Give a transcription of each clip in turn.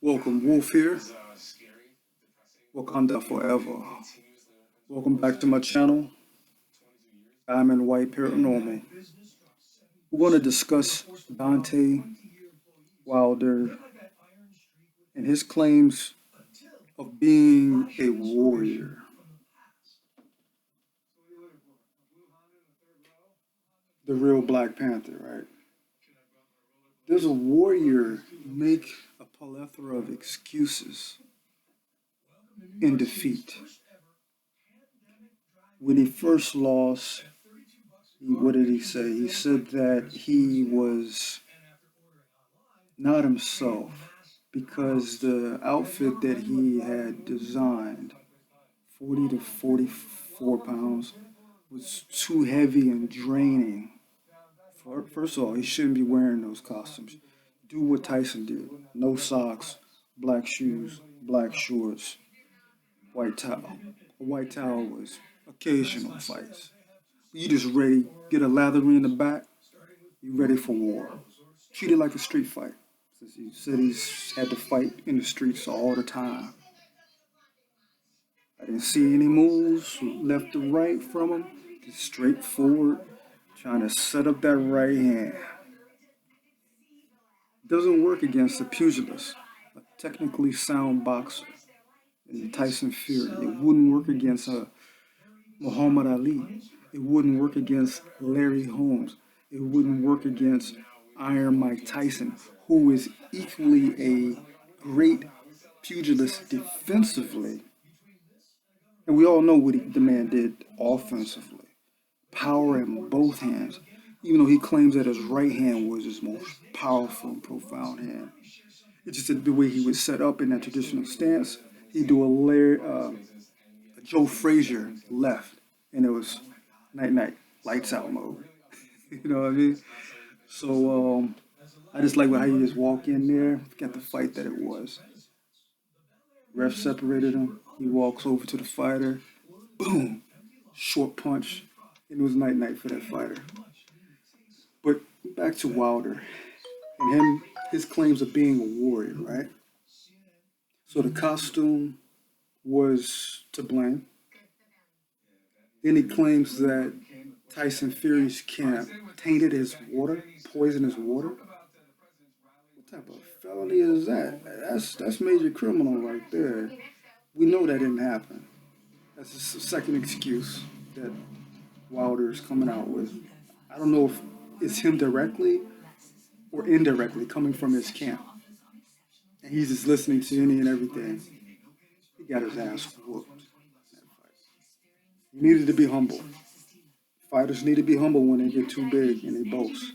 Welcome, Wolf here. Wakanda forever. Welcome back to my channel, Diamond White Paranormal. We're going to discuss Dante Wilder and his claims of being a warrior. The real Black Panther, right? Does a warrior make a plethora of excuses in defeat? When he first lost, what did he say? He said that he was not himself because the outfit that he had designed, 40 to 44 pounds, was too heavy and draining. First of all, he shouldn't be wearing those costumes. Do what Tyson did. No socks, black shoes, black shorts, white towel. A white towel was occasional fights. You just ready, get a lathery in the back, you ready for war. Treat it like a street fight. Since he said he's had to fight in the streets all the time. I didn't see any moves left to right from him. Just straight forward, trying to set up that right hand. Doesn't work against a pugilist, a technically sound boxer in Tyson Fury. It wouldn't work against a Muhammad Ali. It wouldn't work against Larry Holmes. It wouldn't work against Iron Mike Tyson, who is equally a great pugilist defensively. And we all know what the man did offensively. Power in both hands. Even though he claims that his right hand was his most powerful and profound hand. It's just the way he was set up in that traditional stance. He'd do a Joe Frazier left, and it was night-night, lights out mode. You know what I mean? So I just like how he just walk in there, forget the fight that it was. Ref separated him. He walks over to the fighter. Boom! Short punch. And it was night-night for that fighter. But back to Wilder and his claims of being a warrior, right? So the costume was to blame. Then he claims that Tyson Fury's camp tainted his water, poisoned his water. What type of felony is that? That's major criminal right there. We know that didn't happen. That's the second excuse that Wilder is coming out with. I don't know if it's him directly or indirectly coming from his camp. And he's just listening to any and everything. He got his ass whooped. He needed to be humble. Fighters need to be humble when they get too big and they boast.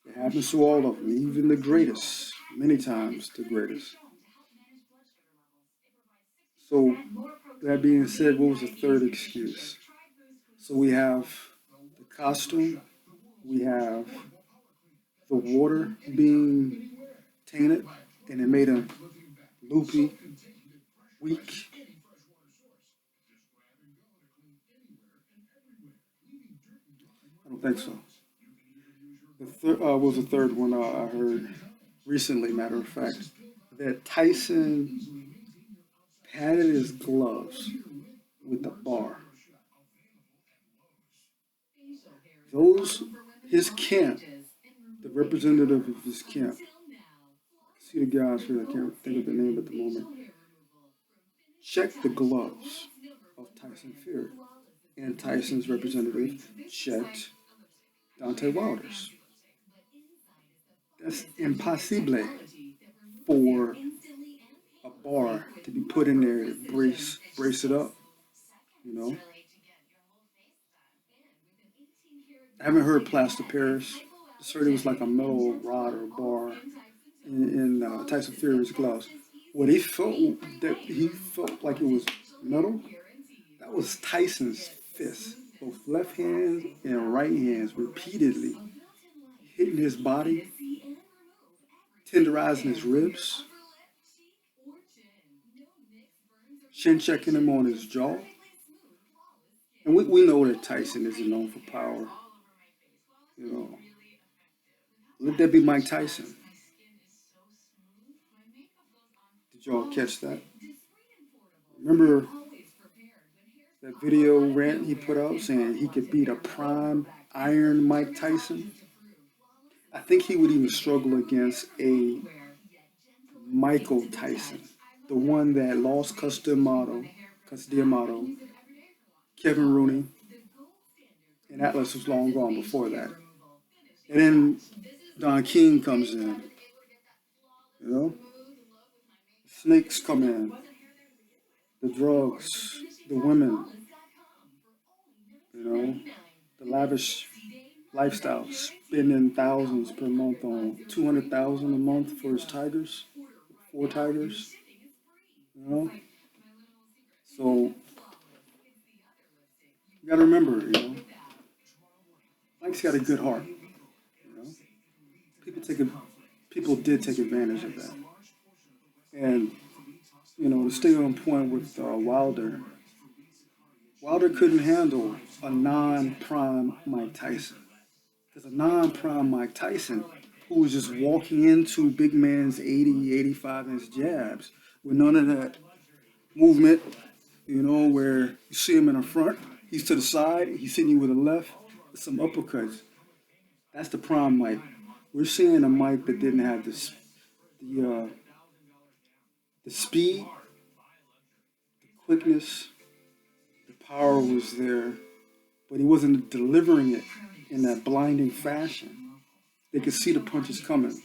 It happens to all of them, even the greatest, many times the greatest. So, that being said, what was the third excuse? So we have the costume, we have the water being tainted, and it made him loopy, weak. I don't think so. The third was the third one I heard recently, matter of fact, that Tyson padded his gloves with the bar. His camp, the representative of his camp, see the guys here, I can't think of the name at the moment, checked the gloves of Tyson Fury. And Tyson's representative checked Deontay Wilder's. That's impossible for a bar to be put in there to brace it up, you know. I haven't heard plaster Paris. Just heard it was like a metal rod or bar in Tyson Fury's gloves. What he felt like it was metal, that was Tyson's fist, both left hands and right hands, repeatedly hitting his body, tenderizing his ribs, chin checking him on his jaw. And we know that Tyson isn't known for power. You know, let that be Mike Tyson. Did y'all catch that? Remember that video rant he put out saying he could beat a prime Iron Mike Tyson? I think he would even struggle against a Michael Tyson, the one that lost Custodiamato, Kevin Rooney, and Atlas was long gone before that. And then Don King comes in, you know? Snakes come in, the drugs, the women, you know, the lavish lifestyle, spending thousands per month on 200,000 a month for his tigers, 4 tigers, you know. So you gotta remember, you know, Mike's got a good heart, you know. People did take advantage of that, and you know, to stay on point with Wilder. Wilder couldn't handle a non-prime Mike Tyson. Because a non-prime Mike Tyson, who was just walking into big man's 80, 85-inch jabs with none of that movement, you know, where you see him in the front, he's to the side, he's hitting you with a left, some uppercuts. That's the prime Mike. We're seeing a Mike that didn't have the speed, the quickness, the power was there, but he wasn't delivering it in that blinding fashion. They could see the punches coming.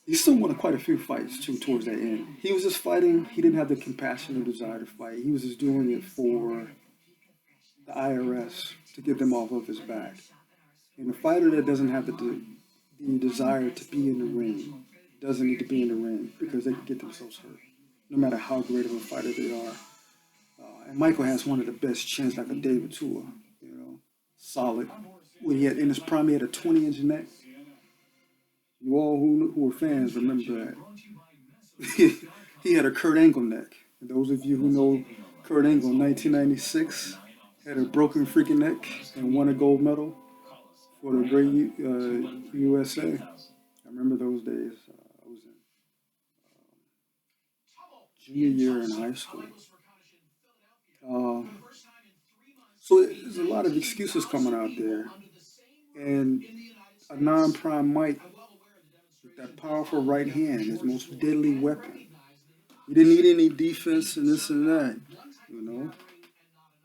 He still won quite a few fights too towards that end. He was just fighting. He didn't have the compassion or desire to fight. He was just doing it for the IRS to get them off of his back. And a fighter that doesn't have the desire to be in the ring doesn't need to be in the ring because they can get themselves hurt, no matter how great of a fighter they are. And Michael has one of the best chins, like a David Tua, you know, solid. When he had in his prime, he had a 20-inch neck. You all who were fans remember that. He had a Kurt Angle neck. And those of you who know Kurt Angle in 1996 had a broken freaking neck and won a gold medal for the great USA. I remember those days. I was in junior year in high school. So there's a lot of excuses coming out there. And a non-prime Mike with that powerful right hand, his most deadly weapon. He didn't need any defense and this and that, you know.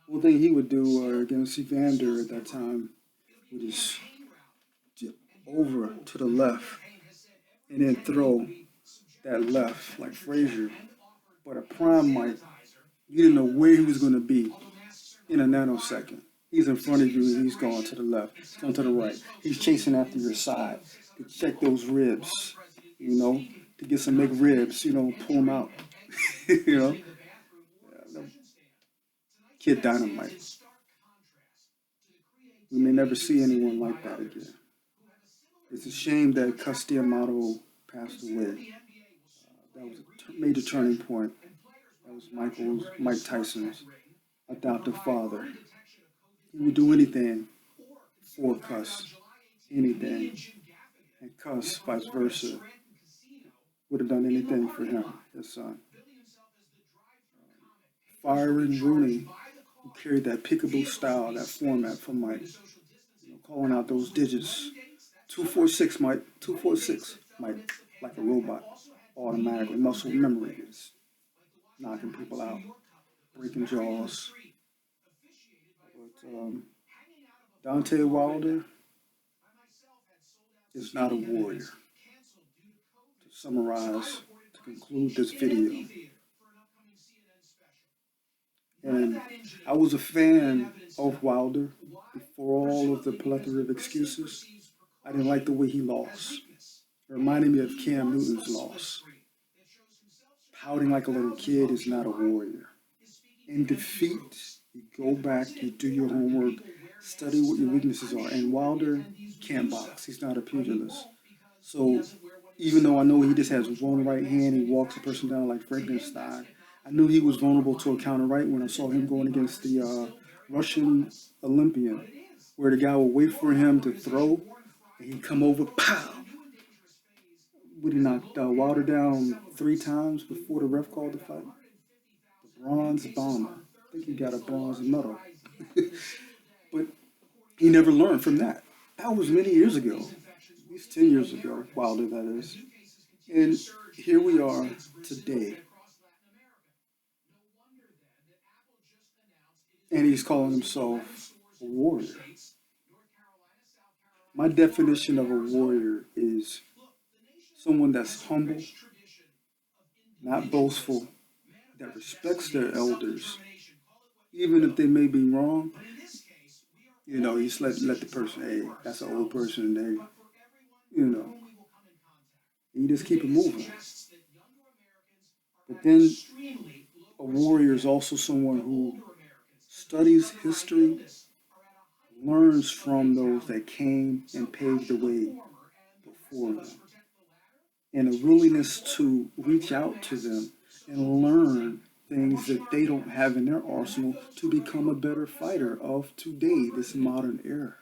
One thing he would do against Evander at that time would just dip over to the left and then throw that left like Frazier. But a prime Mike, you didn't know where he was going to be in a nanosecond. He's in front of you and he's going to the left, he's going to the right. He's chasing after your side to check those ribs, you know, to get some McRibs, you know, pull them out, you know. Kid Dynamite. We may never see anyone like that again. It's a shame that Custodiamato passed away. That was a major turning point. That was Mike Tyson's adoptive father. He would do anything for Cus, anything. And Cus, vice versa, would have done anything for him, his son. Firing Rooney, who carried that peekaboo style, that format from Mike, you know, calling out those digits. 246, Mike, 246, Mike, like a robot, automatically, muscle memory, is knocking people out, breaking jaws. But Deontay Wilder is not a warrior. To summarize, to conclude this video, and I was a fan of Wilder before all of the plethora of excuses. I didn't like the way he lost. It reminded me of Cam Newton's loss. Pouting like a little kid is not a warrior. In defeat, you go back, you do your homework, study what your weaknesses are. And Wilder can't box. He's not a pugilist. So even though I know he just has one right hand, he walks a person down like Frankenstein, I knew he was vulnerable to a counter right when I saw him going against the Russian Olympian, where the guy would wait for him to throw, and he'd come over, pow! Would he knock Wilder down 3 times before the ref called the fight? The bronze bomber. I think he got a bronze medal. But he never learned from that. That was many years ago, at least 10 years ago, Wilder, that is. And here we are today. And he's calling himself a warrior. My definition of a warrior is someone that's humble, not boastful, that respects their elders, even if they may be wrong. You know, you just let the person, hey, that's an old person, they, you just keep it moving. But then a warrior is also someone who studies history, learns from those that came and paved the way before them, and a willingness to reach out to them and learn things that they don't have in their arsenal to become a better fighter of today, this modern era.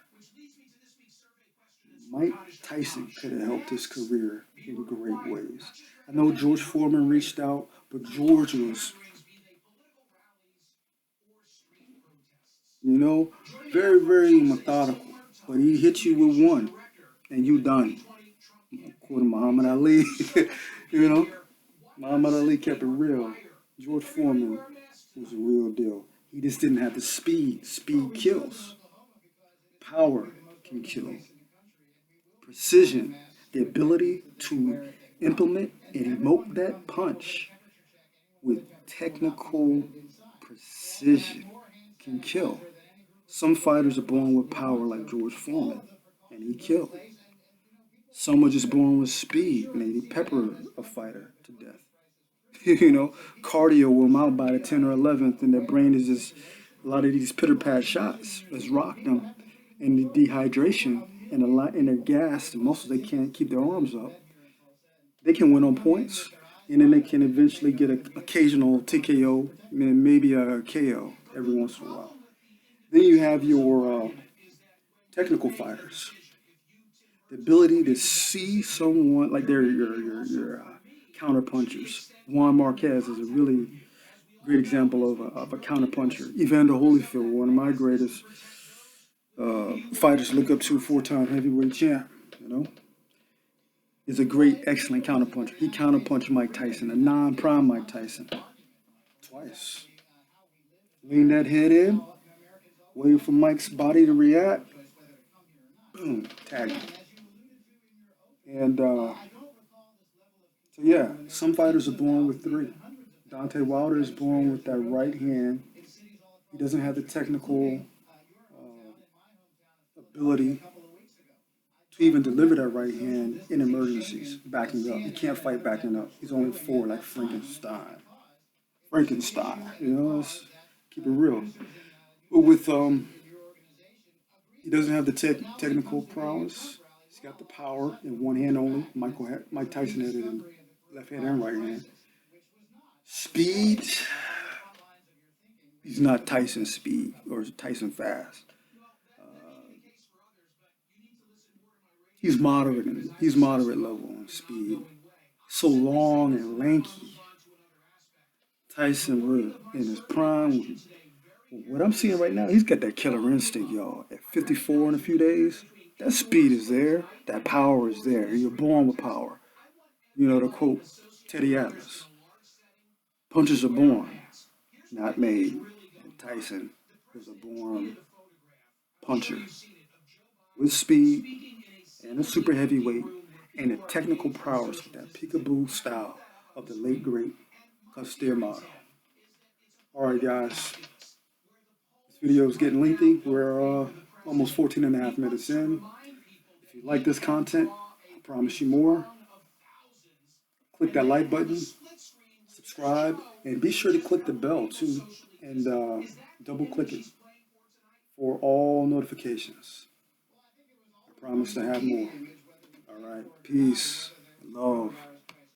Mike Tyson could have helped his career in great ways. I know George Foreman reached out, but George was, very, very methodical. But he hit you with one, and you done. According to Muhammad Ali, Muhammad Ali kept it real. George Foreman was a real deal. He just didn't have the speed. Speed kills. Power can kill. Precision, the ability to implement and emote that punch with technical precision can kill. Some fighters are born with power like George Foreman, and he killed. Some are just born with speed, and they pepper a fighter to death. Cardio will mount by the 10th or 11th, and their brain is just a lot of these pitter-pat shots has rocked them, and the dehydration and their gas, the muscles, they can't keep their arms up. They can win on points, and then they can eventually get an occasional TKO, and maybe a KO every once in a while. Then you have your technical fighters. The ability to see someone like they're your counter punchers. Juan Marquez is a really great example of a counter puncher. Evander Holyfield, one of my greatest fighters to look up to, 4-time heavyweight champ, is a great, excellent counter puncher. He counter punched Mike Tyson, a non-prime Mike Tyson, twice. Lean that head in, waiting for Mike's body to react. Boom, tag him. And so yeah, some fighters are born with 3. Deontay Wilder is born with that right hand. He doesn't have the technical ability to even deliver that right hand in emergencies, backing up. He can't fight backing up. He's only 4, like Frankenstein. Let's keep it real. But with he doesn't have the technical prowess. He's got the power in one hand only. Mike Tyson had it in left hand and right hand. Speed. He's not Tyson speed or Tyson fast. He's moderate level on speed. So long and lanky. Tyson in his prime. What I'm seeing right now, he's got that killer instinct, y'all. At 54 in a few days, that speed is there. That power is there. You're born with power. To quote Teddy Atlas, punches are born, not made. And Tyson was a born puncher with speed and a super heavyweight and a technical prowess with that peekaboo style of the late great Custermano. All right, guys. This video is getting lengthy. We're almost 14 and a half minutes in. If you like this content, I promise you more. Click that like button, subscribe, and be sure to click the bell too, and double click it for all notifications. I promise to have more. All right, peace, love.